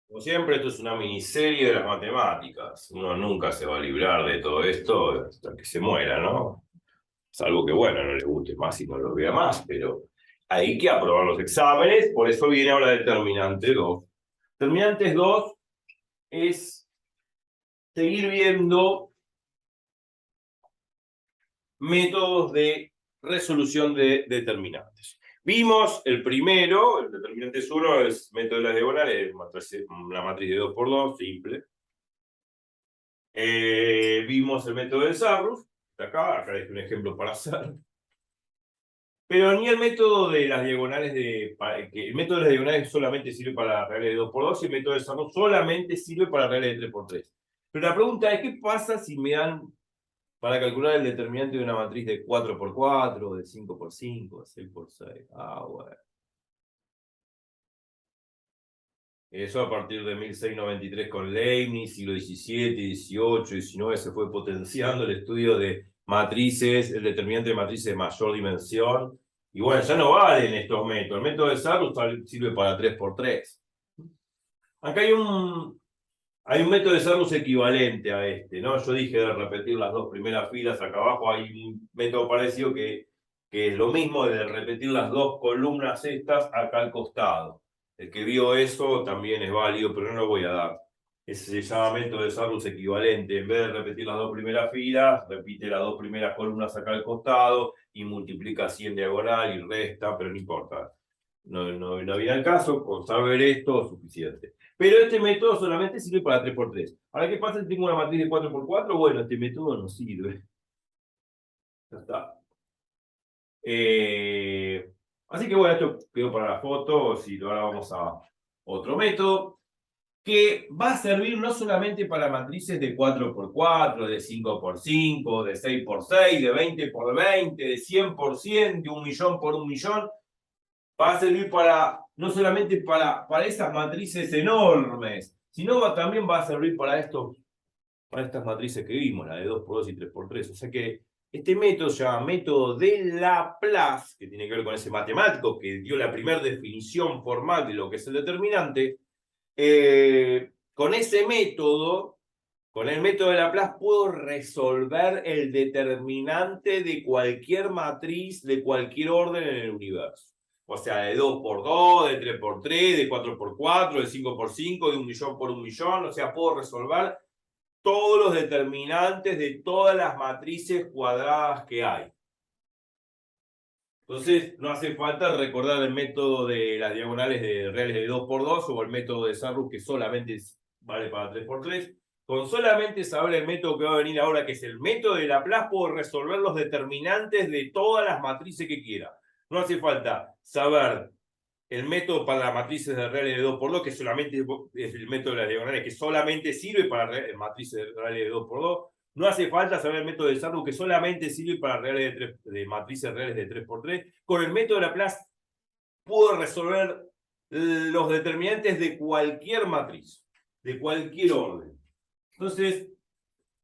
Como siempre, esto es una miniserie de las matemáticas. Uno nunca se va a librar de todo esto hasta que se muera, ¿no? Salvo que, bueno, no le guste más y no lo vea más, pero hay que aprobar los exámenes, por eso viene ahora determinante 2. Determinantes 2 es seguir viendo métodos de resolución de determinantes. Vimos el primero, el determinantes 1 es método de las diagonales, una matriz de 2 por 2 simple. Vimos el método de Sarrus, acá es un ejemplo para hacer. Pero ni el método de las diagonales el método de las diagonales solamente sirve para reales de 2 por 2 y el método de Sarrus solamente sirve para reales de 3 por 3. Pero la pregunta es, ¿qué pasa si me dan para calcular el determinante de una matriz de 4 por 4, de 5 por 5, de 6 por 6? Ah, bueno. Eso a partir de 1693 con Leibniz, siglo XVII, XVIII, XIX se fue potenciando el estudio de matrices, el determinante de matrices de mayor dimensión. Y bueno, ya no valen estos métodos. El método de Sarrus sirve para 3 por 3. Acá hay un método de Sarrus equivalente a este, ¿no? Yo dije de repetir las dos primeras filas, acá abajo hay un método parecido que es lo mismo de repetir las dos columnas estas acá al costado. El que vio eso también es válido, pero no lo voy a dar. Ese se llama método de Sarrus equivalente. En vez de repetir las dos primeras filas, repite las dos primeras columnas acá al costado y multiplica así en diagonal y resta, pero no importa. No viene al caso, con saber esto es suficiente. Pero este método solamente sirve para 3 por 3. Ahora, ¿qué pasa si tengo una matriz de 4 por 4? Bueno, este método no sirve. Ya está. Eh, Así que bueno, esto quedó para la foto. Si ahora vamos a otro método que va a servir no solamente para matrices de 4 por 4, de 5 por 5, de 6 por 6, de 20 por 20, de 100 por 100, de 1.000.000 por 1.000.000. Va a servir no solamente para esas matrices enormes, sino también va a servir para estas matrices que vimos, la de 2 por 2 y 3 por 3. O sea que este método se llama método de Laplace, que tiene que ver con ese matemático que dio la primera definición formal de lo que es el determinante. Con ese método, con el método de Laplace, puedo resolver el determinante de cualquier matriz de cualquier orden en el universo. O sea, de 2 por 2, de 3 por 3, de 4 por 4, de 5 por 5, de 1.000.000 por 1.000.000. O sea, puedo resolver todos los determinantes de todas las matrices cuadradas que hay. Entonces, no hace falta recordar el método de las diagonales de reales de 2 por 2 o el método de Sarrus que solamente vale para 3 por 3. Con solamente saber el método que va a venir ahora, que es el método de Laplace, puedo resolver los determinantes de todas las matrices que quiera. No hace falta saber el método para las matrices de reales de 2 por 2, que solamente es el método de las diagonales, que solamente sirve para matrices de reales de 2 por 2. No hace falta saber el método de Sarrus, que solamente sirve para de matrices reales de 3 por 3. Con el método de Laplace puedo resolver los determinantes de cualquier matriz, de cualquier orden. Entonces,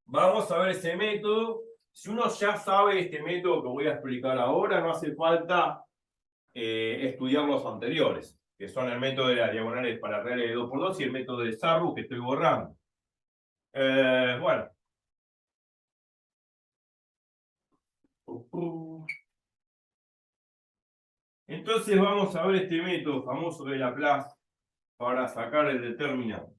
vamos a ver ese método. Si uno ya sabe este método que voy a explicar ahora, no hace falta estudiar los anteriores, que son el método de las diagonales para reales de 2 por 2 y el método de Sarrus que estoy borrando. Bueno. Entonces vamos a ver este método famoso de Laplace para sacar el determinante.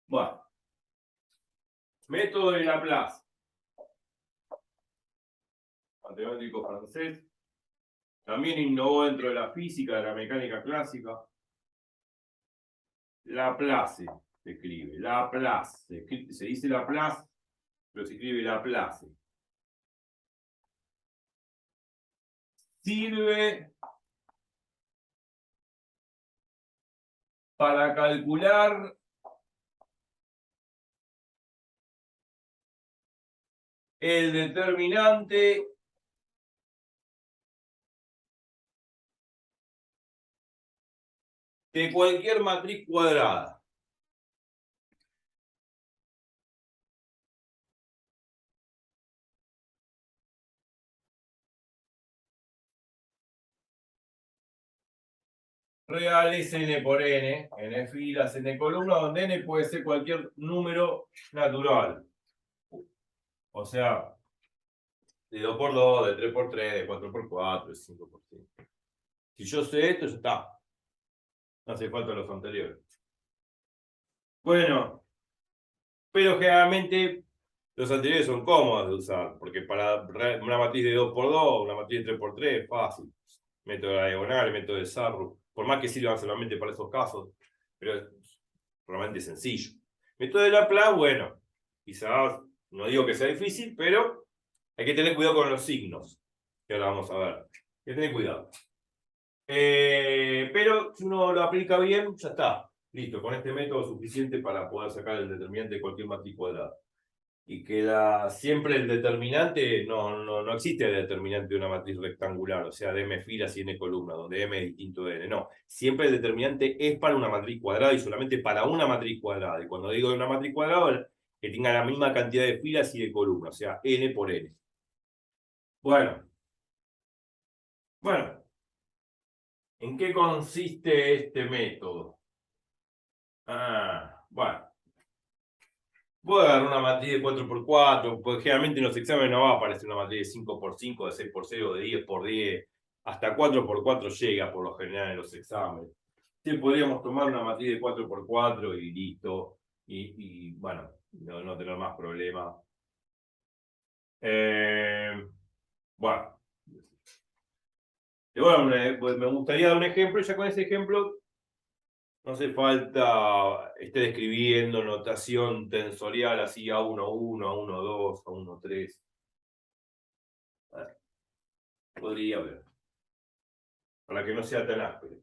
Bueno, método de Laplace, matemático francés, también innovó dentro de la física, de la mecánica clásica. Laplace se escribe, Laplace, se dice Laplace, pero se escribe Laplace. Sirve para calcular el determinante de cualquier matriz cuadrada. real es n por n, n filas, n columnas, donde n puede ser cualquier número natural. O sea, de 2 por 2, de 3 por 3, de 4 por 4, de 5 por 5. Si yo sé esto, ya está. No hace falta los anteriores. Bueno, pero generalmente los anteriores son cómodos de usar, porque para una matriz de 2 por 2, una matriz de 3 por 3, es fácil. Método de la diagonal, método de Sarrus, por más que sirvan solamente para esos casos, pero es realmente sencillo. Método de Laplace, bueno, quizás, no digo que sea difícil, pero hay que tener cuidado con los signos, que ahora vamos a ver. Hay que tener cuidado. Pero si uno lo aplica bien, ya está. Listo, con este método es suficiente para poder sacar el determinante de cualquier matriz cuadrada. Y queda siempre el determinante, no existe el determinante de una matriz rectangular, o sea, de m filas y n columnas, donde m es distinto de n. No, siempre el determinante es para una matriz cuadrada y solamente para una matriz cuadrada. Y cuando digo de una matriz cuadrada, que tenga la misma cantidad de filas y de columnas, o sea, n por n. Bueno, ¿en qué consiste este método? Bueno. Voy a agarrar una matriz de 4 por 4, porque generalmente en los exámenes no va a aparecer una matriz de 5 por 5, de 6 por 0, de 10 por 10. Hasta 4 por 4 llega por lo general en los exámenes. Sí, podríamos tomar una matriz de 4 por 4 y listo. Y bueno, no tener más problemas. Bueno. Y bueno, me gustaría dar un ejemplo, y ya con ese ejemplo no hace falta estar escribiendo notación tensorial así A11, A12, A13. Podría haber, para que no sea tan áspero.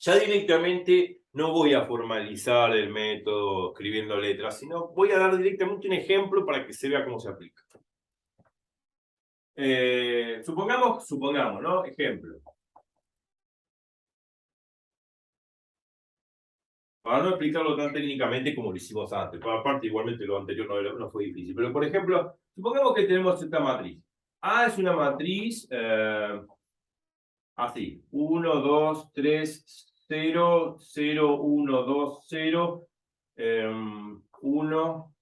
Ya directamente no voy a formalizar el método escribiendo letras, sino voy a dar directamente un ejemplo para que se vea cómo se aplica. Supongamos, ¿no? Ejemplo. Para no explicarlo tan técnicamente como lo hicimos antes. Por aparte, igualmente lo anterior no fue difícil. Pero, por ejemplo, supongamos que tenemos esta matriz. A es una matriz así. 1, 2, 3, 0, 0, 1, 2, 0, 1,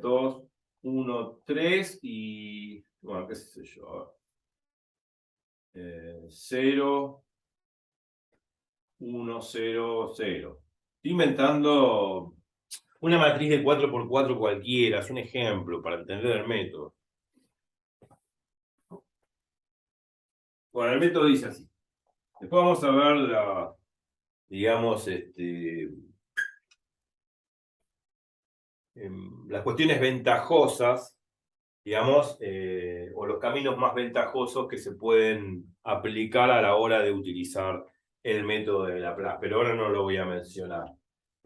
2, 1, 3 y, bueno, qué sé yo, 0, 1, 0, 0. Estoy inventando una matriz de 4 por 4 cualquiera, es un ejemplo para entender el método. Bueno, el método dice así. Después vamos a ver digamos, las cuestiones ventajosas, digamos, o los caminos más ventajosos que se pueden aplicar a la hora de utilizar el método de Laplace, pero ahora no lo voy a mencionar.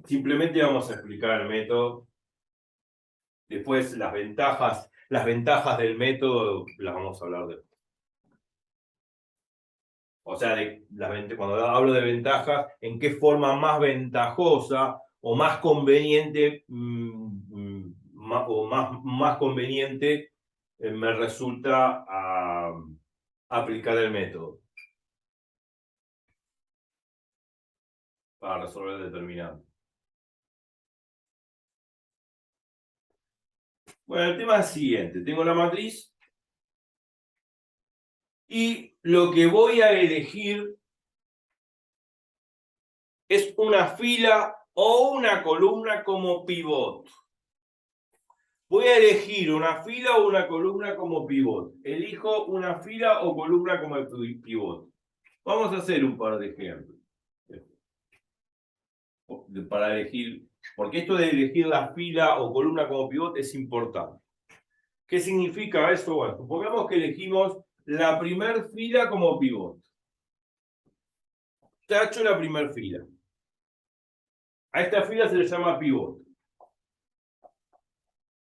Simplemente vamos a explicar el método. Después las ventajas del método las vamos a hablar después. O sea, cuando hablo de ventajas, ¿en qué forma más ventajosa o más conveniente más conveniente me resulta aplicar el método para resolver el determinante? Bueno, el tema es el siguiente. Tengo la matriz y lo que voy a elegir es una fila o una columna como pivot. Voy a elegir una fila o una columna como pivot. Elijo una fila o columna como pivot. Vamos a hacer un par de ejemplos. Para elegir, porque esto de elegir la fila o columna como pivot es importante. ¿Qué significa eso? Bueno, supongamos que elegimos la primer fila como pivot. Tacho la primer fila. A esta fila se le llama pivot.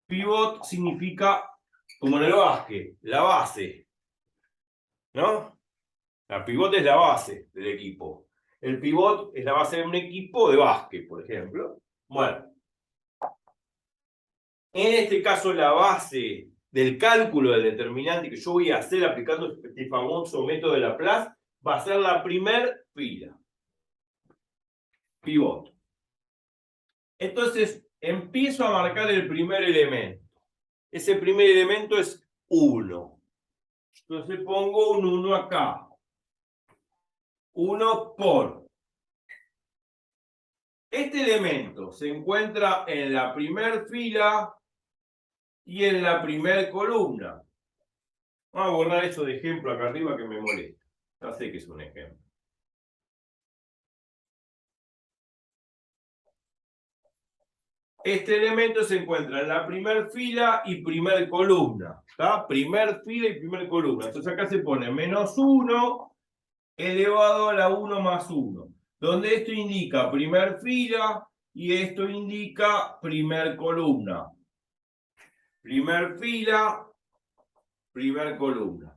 Pivot significa, como en el básquet, la base, ¿no? La pivot es la base del equipo. El pivot es la base de un equipo de básquet, por ejemplo. Bueno, en este caso la base del cálculo del determinante que yo voy a hacer aplicando este famoso método de Laplace va a ser la primer fila. Pivot. Entonces, empiezo a marcar el primer elemento. Ese primer elemento es 1. Entonces pongo un 1 acá. 1 por. Este elemento se encuentra en la primer fila y en la primer columna. Vamos a borrar eso de ejemplo acá arriba que me molesta. Ya sé que es un ejemplo. Este elemento se encuentra en la primer fila y primer columna. ¿Está? Primer fila y primer columna. Entonces acá se pone menos 1 elevado a la 1 más 1. Donde esto indica primer fila y esto indica primer columna. Primer fila, primer columna.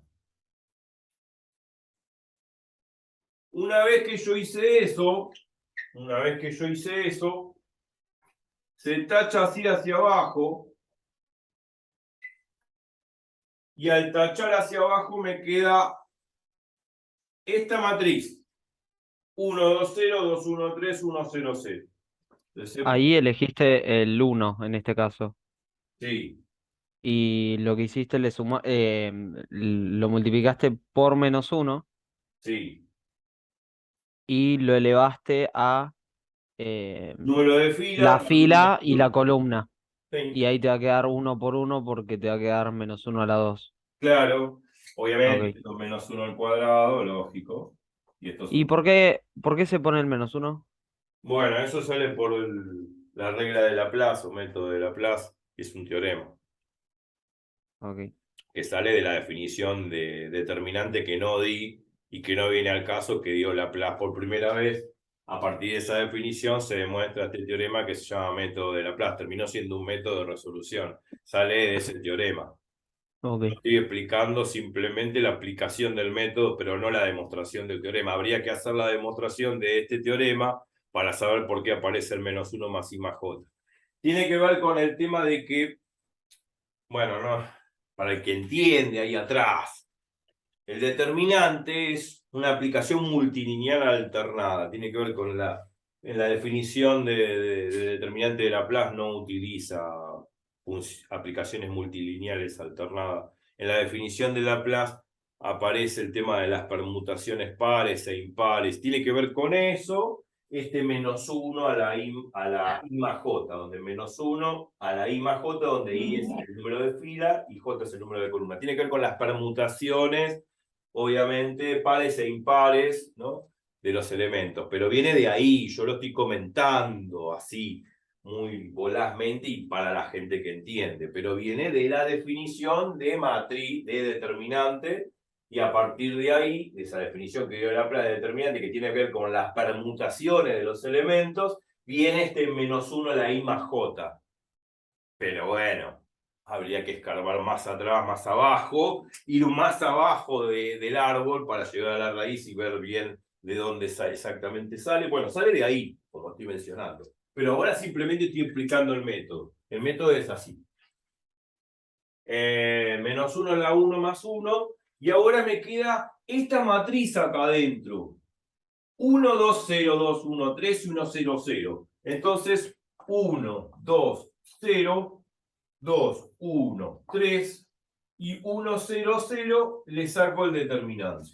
Una vez que yo hice eso, se tacha así hacia abajo. Y al tachar hacia abajo me queda esta matriz. 1, 2, 0, 2, 1, 3, 1, 0, 0. Entonces, Ahí elegiste el 1 en este caso. sí, Y lo que hiciste lo multiplicaste por menos 1 sí. y lo elevaste a eh, Número de fila, la fila y la columna. columna. Y Sí, ahí te va a quedar 1 por 1 porque te va a quedar menos 1 a la 2. claro. Obviamente, Ok. esto es menos 1 al cuadrado, lógico. Y esto es ¿Y un... por qué se pone el menos 1? Bueno, eso sale por la regla de Laplace o método de Laplace, que es un teorema, Ok. que sale de la definición de determinante que no di y que no viene al caso que dio Laplace por primera vez. A partir de esa definición se demuestra este teorema que se llama método de Laplace. Terminó siendo un método de resolución. Sale de ese teorema. Yo Ok. estoy explicando simplemente la aplicación del método, pero no la demostración del teorema. Habría que hacer la demostración de este teorema para saber por qué aparece el menos 1 más I más J. Tiene que ver con el tema de que, bueno, no, para el que entiende ahí atrás, el determinante es una aplicación multilineal alternada. Tiene que ver con en la definición de determinante de Laplace no utiliza aplicaciones multilineales alternadas. En la definición de Laplace aparece el tema de las permutaciones pares e impares. Tiene que ver con eso, este menos 1 a la I más J, donde menos 1 a la I más J, donde I es el número de fila y J es el número de columna. Tiene que ver con las permutaciones, obviamente, pares e impares, ¿no? De los elementos, pero viene de ahí, yo lo estoy comentando así, muy volazmente y para la gente que entiende, pero viene de la definición de matriz, de determinante, y a partir de ahí, de esa definición que dio Laplace de determinante, que tiene que ver con las permutaciones de los elementos, viene este menos 1 a la I más J. Pero bueno, habría que escarbar más atrás, más abajo, ir más abajo del árbol para llegar a la raíz y ver bien de dónde exactamente sale. Bueno, sale de ahí, como estoy mencionando. Pero ahora simplemente estoy explicando el método. El método es así. Menos 1 a la 1 más 1. Y ahora me queda esta matriz acá adentro. 1, 2, 0, 2, 1, 3 y 1, 0, 0. Entonces, 1, 2, 0, 2, 1, 3 y 1, 0, 0 le saco el determinante.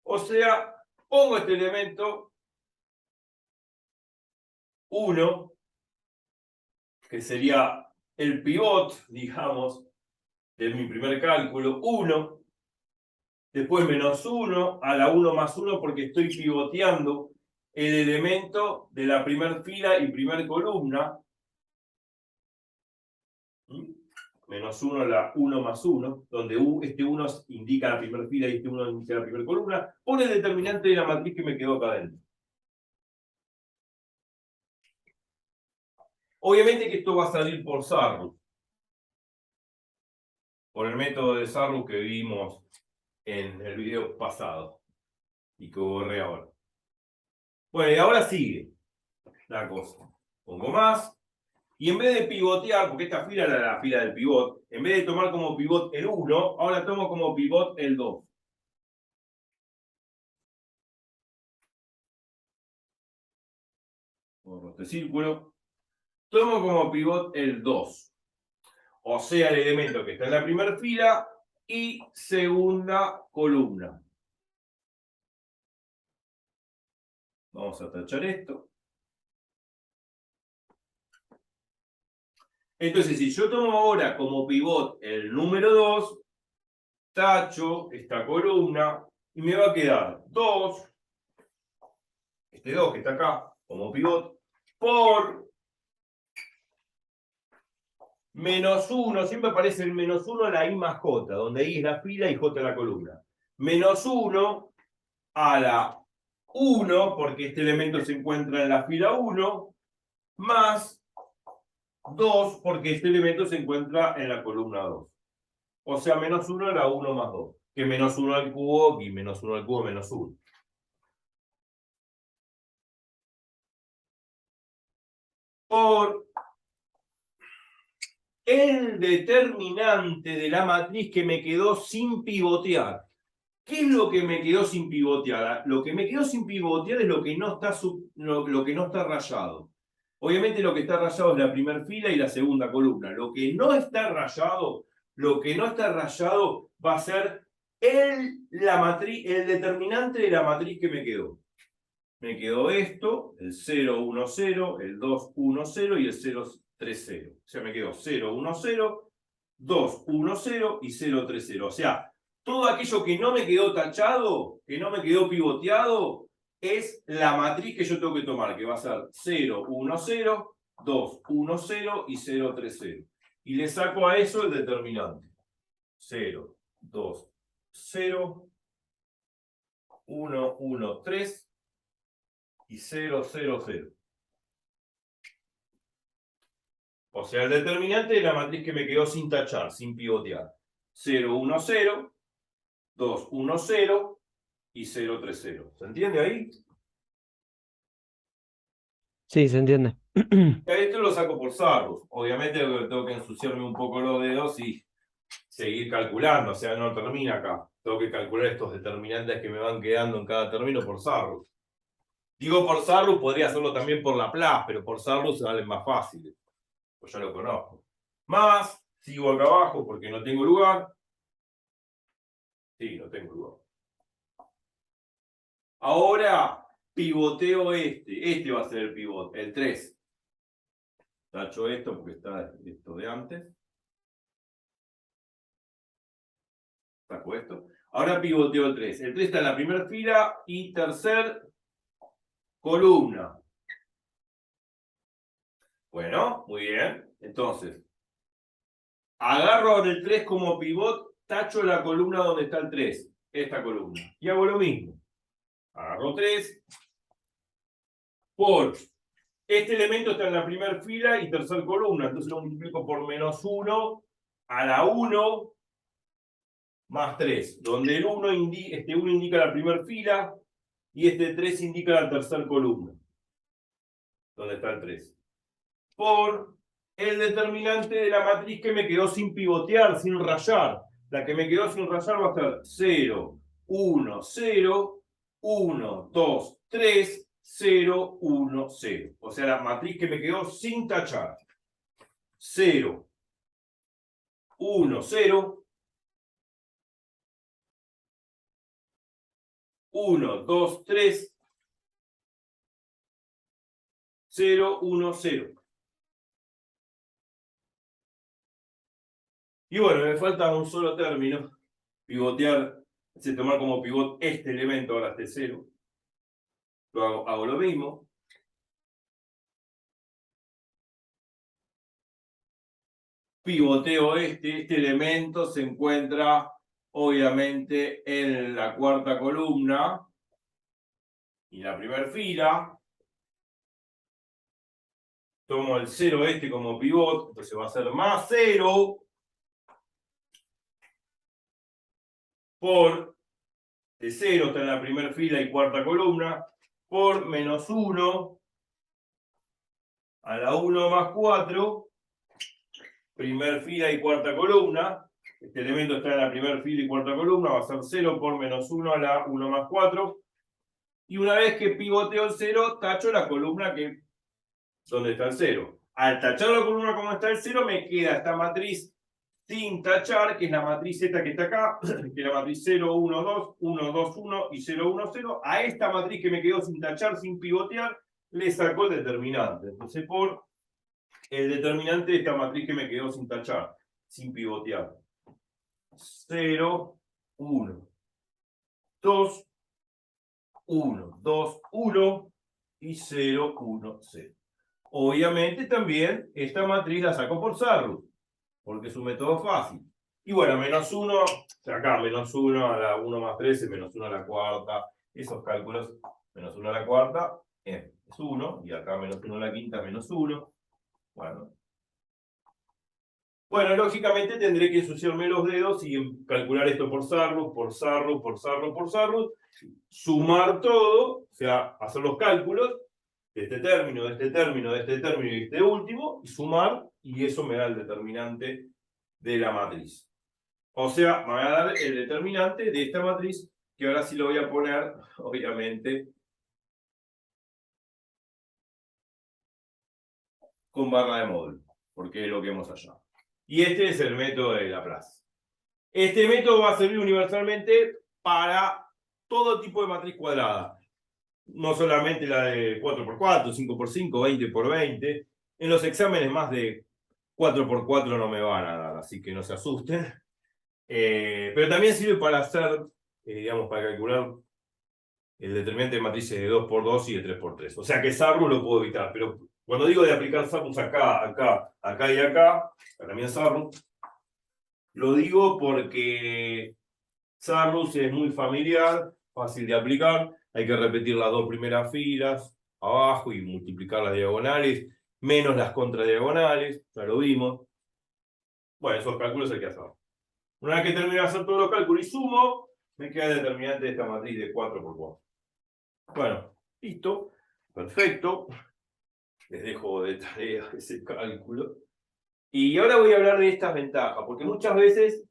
O sea, pongo este elemento 1, que sería el pivot, digamos, de mi primer cálculo, 1, después menos 1 a la 1 más 1 porque estoy pivoteando el elemento de la primera fila y primer columna, menos 1 a la 1 más 1, donde este 1 indica la primera fila y este 1 indica la primera columna, pone el determinante de la matriz que me quedó acá adentro. Obviamente que esto va a salir por Sarrus, por el método de Sarrus que vimos en el video pasado y que borré ahora. Bueno, y ahora sigue la cosa. Pongo más, y en vez de pivotear, porque esta fila era la fila del pivot, en vez de tomar como pivot el 1, ahora tomo como pivot el 2. Borro este círculo. Tomo como pivot el 2. O sea, el elemento que está en la primera fila y segunda columna. Vamos a tachar esto. Entonces, si yo tomo ahora como pivot el número 2, tacho esta columna y me va a quedar 2, este 2 que está acá como pivot, por menos 1, siempre aparece el menos 1 a la I más J, donde I es la fila y J la columna. Menos 1 a la 1, porque este elemento se encuentra en la fila 1, más 2, porque este elemento se encuentra en la columna 2. O sea, menos 1 a la 1 más 2. Que menos 1 al cubo y menos 1 al cubo menos 1. Por el determinante de la matriz que me quedó sin pivotear. ¿Qué es lo que me quedó sin pivotear? Lo que me quedó sin pivotear es lo que no está, lo que no está rayado. Obviamente lo que está rayado es la primera fila y la segunda columna. Lo que no está rayado va a ser el determinante de la matriz que me quedó. Me quedó esto, el 0, 1, 0, el 2, 1, 0 y el 0, 3, 0. O sea, me quedó 0, 1, 0, 2, 1, 0 y 0, 3, 0. O sea, todo aquello que no me quedó tachado, que no me quedó pivoteado, es la matriz que yo tengo que tomar, que va a ser 0, 1, 0, 2, 1, 0 y 0, 3, 0. Y le saco a eso el determinante. 0, 2, 0, 1, 1, 3 y 0, 0, 0. O sea, el determinante de la matriz que me quedó sin tachar, sin pivotear. 0, 1, 0, 2, 1, 0 y 0, 3, 0. ¿Se entiende ahí? Sí, se entiende. Esto lo saco por Sarrus. Obviamente tengo que ensuciarme un poco los dedos y seguir calculando. O sea, no termina acá. Tengo que calcular estos determinantes que me van quedando en cada término por Sarrus. Digo por Sarrus, podría hacerlo también por Laplace, pero por Sarrus salen más fáciles. Pues ya lo conozco. Más, sigo acá abajo porque no tengo lugar. Sí, no tengo lugar. Ahora pivoteo este. Este va a ser el pivot, el 3. Tacho esto porque está esto de antes. Saco esto. Ahora pivoteo el 3. El 3 está en la primera fila y tercer columna. Bueno, muy bien. Entonces, agarro el 3 como pivot, tacho la columna donde está el 3. Esta columna. Y hago lo mismo. Agarro 3 por este elemento está en la primera fila y tercera columna. Entonces lo multiplico por menos 1 a la 1 más 3. Donde el 1 este 1 indica la primera fila y este 3 indica la tercera columna. Donde está el 3. Por el determinante de la matriz que me quedó sin pivotear, sin rayar. La que me quedó sin rayar va a ser 0, 1, 0, 1, 2, 3, 0, 1, 0. O sea, la matriz que me quedó sin tachar. 0, 1, 0, 1, 2, 3, 0, 1, 0. Y bueno, me falta un solo término. Pivotear, tomar como pivot este elemento, ahora este 0. Hago lo mismo. Pivoteo este elemento se encuentra obviamente en la cuarta columna y la primera fila. Tomo el 0 este como pivot, entonces va a ser más 0 por de 0 está en la primera fila y cuarta columna, por menos 1 a la 1 más 4, primera fila y cuarta columna. Este elemento está en la primera fila y cuarta columna, va a ser 0 por menos 1 a la 1 más 4. Y una vez que pivoteo el 0, tacho la columna que ¿Dónde está el 0? Al tachar la columna como está el 0, me queda esta matriz sin tachar, que es la matriz esta que está acá, que es la matriz 0, 1, 2, 1, 2, 1 y 0, 1, 0. A esta matriz que me quedó sin tachar, sin pivotear, le saco el determinante. Entonces, por el determinante de esta matriz que me quedó sin tachar, sin pivotear. 0, 1, 2, 1, 2, 1 y 0, 1, 0. Obviamente también esta matriz la saco por Sarrus, porque es un método fácil. Y bueno, menos 1, acá menos 1 a la 1 más 13, menos 1 a la cuarta, esos cálculos, menos 1 a la cuarta es 1, y acá menos 1 a la quinta, menos 1. Bueno, lógicamente tendré que ensuciarme los dedos y calcular esto por Sarrus, por Sarrus, por Sarrus, por Sarrus, sumar todo, o sea, hacer los cálculos de este término, de este término, de este término y de este último, y sumar, y eso me da el determinante de la matriz. O sea, me va a dar el determinante de esta matriz, que ahora sí lo voy a poner, obviamente, con barra de módulo, porque es lo que hemos allá. Y este es el método de Laplace. Este método va a servir universalmente para todo tipo de matriz cuadrada. No solamente la de 4x4, 5x5, 20x20. En los exámenes más de 4x4 no me van a dar, así que no se asusten. Pero también sirve para hacer, digamos, para calcular el determinante de matrices de 2x2 y de 3x3. O sea que Sarrus lo puedo evitar, pero cuando digo de aplicar Sarrus acá, acá, acá y acá, también Sarrus, lo digo porque Sarrus es muy familiar, fácil de aplicar, hay que repetir las dos primeras filas abajo y multiplicar las diagonales, menos las contradiagonales, ya lo vimos. Bueno, esos cálculos hay que hacer. Una vez que termine de hacer todos los cálculos y sumo, me queda el determinante de esta matriz de 4x4. Bueno, listo, perfecto. Les dejo de tarea ese cálculo. Y ahora voy a hablar de estas ventajas, porque muchas veces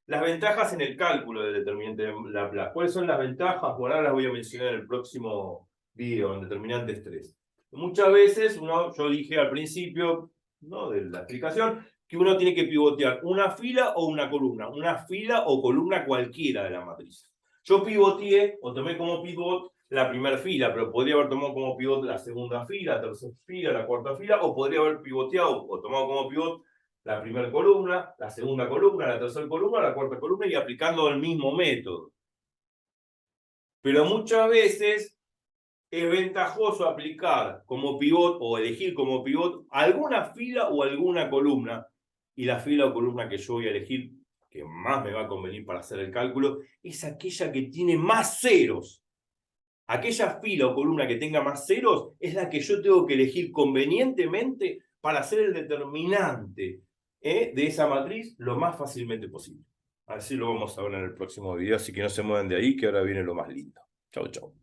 las ventajas en el cálculo del determinante de Laplace. ¿Cuáles son las ventajas? Bueno, ahora las voy a mencionar en el próximo video, en determinantes 3. Muchas veces, yo dije al principio, ¿no?, de la explicación, que uno tiene que pivotear una fila o una fila o columna cualquiera de la matriz. Yo pivoteé o tomé como pivot la primera fila, pero podría haber tomado como pivot la segunda fila, la tercera fila, la cuarta fila, o podría haber pivoteado o tomado como pivot la primera columna, la segunda columna, la tercera columna, la cuarta columna y aplicando el mismo método. Pero muchas veces es ventajoso aplicar como pivot o elegir como pivot alguna fila o alguna columna. Y la fila o columna que yo voy a elegir, que más me va a convenir para hacer el cálculo, es aquella que tiene más ceros. Aquella fila o columna que tenga más ceros es la que yo tengo que elegir convenientemente para hacer el determinante de esa matriz lo más fácilmente posible. Así lo vamos a ver en el próximo video, así que no se muevan de ahí, que ahora viene lo más lindo. Chau, chau.